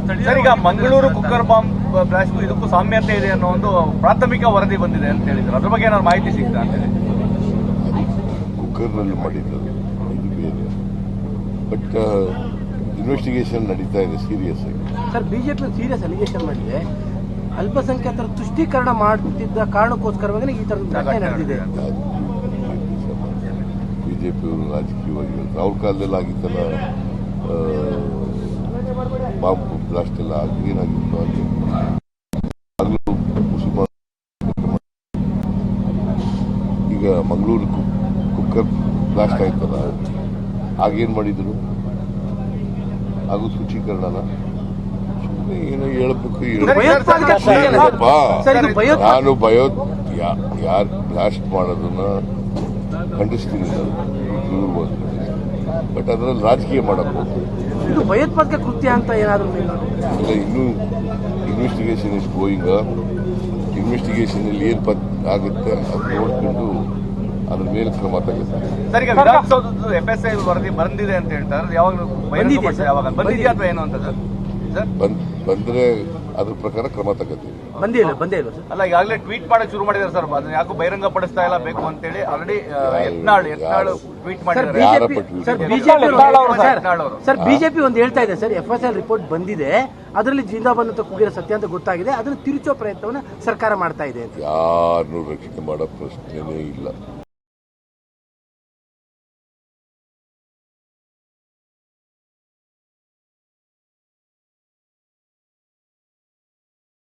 Sir, ಈಗ Mangaluru cooker bomb blast ಇದಕ್ಕೂ ಸಾಮ್ಯತೆ ಇದೆ ಅನ್ನೋ ಒಂದು ಪ್ರಾಥಮಿಕ ವರದಿ ಬಂದಿದೆ ಅಂತ ಹೇಳಿದ್ರು. ಅದ್ರ ಬಗ್ಗೆ ಏನಾದ್ರು ಮಾಹಿತಿ ಸಿಗ್ತಾ ಅಂತ ಹೇಳಿ? ಕುಕ್ಕರ್ನಲ್ಲಿ ಮಾಡಿದ್ದು ಇದು ಬೇರೆ, ಬಟ್ ಇನ್ವೆಸ್ಟಿಗೇಷನ್ ನಡೀತಾ ಇದೆ ಸೀರಿಯಸ್ ಆಗಿ. ಸರ್, ಬಿಜೆಪಿ ಸೀರಿಯಸ್ ಅಲಿಗೇಷನ್ ಮಾಡಿದೆ. ಅಲ್ಪಸಂಖ್ಯಾತರ ತುಷ್ಟೀಕರಣ ಮಾಡುತ್ತಿದ್ದ ಕಾರಣಕ್ಕೋಸ್ಕರವಾಗಿ ಈ ತರದ ಘಟನೆ ನಡೆದಿದೆ. ಬಿಜೆಪಿಯವರು ರಾಜಕೀಯವಾಗಿ ಅವ್ರ ಕಾಲದಲ್ಲಿ ಆಗಿತ್ತಲ್ಲ, ಬಾಂಬ್ ಬ್ಲಾಸ್ಟ್ ಎಲ್ಲ ಏನಾಗಿತ್ತು ಅಲ್ಲಿ ಮುಸಲ್ಮಾನ್. ಈಗ ಮಂಗಳೂರು ಕುಕ್ಕರ್ ಬ್ಲಾಸ್ಟ್ ಆಯ್ತಲ್ಲ, ಆಗೇನ್ ಮಾಡಿದ್ರು? ಹಾಗೂ ಶುಚೀಕರಣನ ಏನೋ ಹೇಳ್ಬೇಕು. ನಾನು ಯಾರು ಬ್ಲಾಸ್ಟ್ ಮಾಡೋದನ್ನ ಖಂಡಿಸ್ತೀನಿ, ಬಟ್ ಅದರಲ್ಲಿ ರಾಜಕೀಯ ಮಾಡಕ್ ಹೋಗ್ತೀನಿ. ಇದು ಭಯೋತ್ಪಾದಕ ಕೃತ್ಯ ಅಂತ ಏನಾದ್ರು ಇಲ್ಲ, ಇನ್ನೂ ಇನ್ವೆಸ್ಟಿಗೇಷನ್ ಇಸ್ ಗೋಯಿಂಗ್. ಇನ್ವೆಸ್ಟಿಗೇಷನ್ ಅಲ್ಲಿ ಏನ್ ಆಗುತ್ತೆ ಅದು ನೋಡ್ಕೊಂಡು ಅದ್ರ ಮೇಲೆ ಕ್ರಮ ತಗುತ್ತೆ. ಸರ್, ಈಗ ವಿಧಾನಸೌಧದ FSI ವರದಿ ಬಂದಿದೆ ಅಂತ ಹೇಳ್ತಾರೆ. ಯಾವಾಗ ಬಂದಿದೆಯಾ ಅಥವಾ ಏನು ಅಂತ ಸರ್? ಬಂದ್ರೆ ಅದ್ರ ಪ್ರಕಾರ ಕ್ರಮ ತಗೋತೀವಿ. ಬಂದೇ ಇಲ್ಲ ಸರ್. ಅಲ್ಲ, ಈಗಾಗಲೇ ಟ್ವೀಟ್ ಮಾಡಕ್ ಶುರು ಮಾಡಿದ್ದಾರೆ ಸರ್. ಅದನ್ನ ಯಾಕೋ ಬಹಿರಂಗ ಪಡಿಸ್ತಾ ಇಲ್ಲ ಬೇಕು ಅಂತೇಳಿ ಆಲ್ರೆಡಿ ಯತ್ನಾಳ್ ಟ್ವೀಟ್ ಮಾಡಿದ್ದಾರೆ. ಸರ್, ಬಿಜೆಪಿ ಒಂದು ಹೇಳ್ತಾ ಇದೆ ಸರ್, FSI ರಿಪೋರ್ಟ್ ಬಂದಿದೆ, ಅದರಲ್ಲಿ ಜಿಂದಾಬಾದ್ ಅಂತ ಕೂಗಿರೋ ಸತ್ಯ ಅಂತ ಗೊತ್ತಾಗಿದೆ, ಅದನ್ನು ತಿರುಚೋ ಪ್ರಯತ್ನವನ್ನ ಸರ್ಕಾರ ಮಾಡ್ತಾ ಇದೆ. ಯಾರನ್ನು ರಕ್ಷಣೆ ಮಾಡೋ ಪ್ರಶ್ನೆನೇ ಇಲ್ಲ.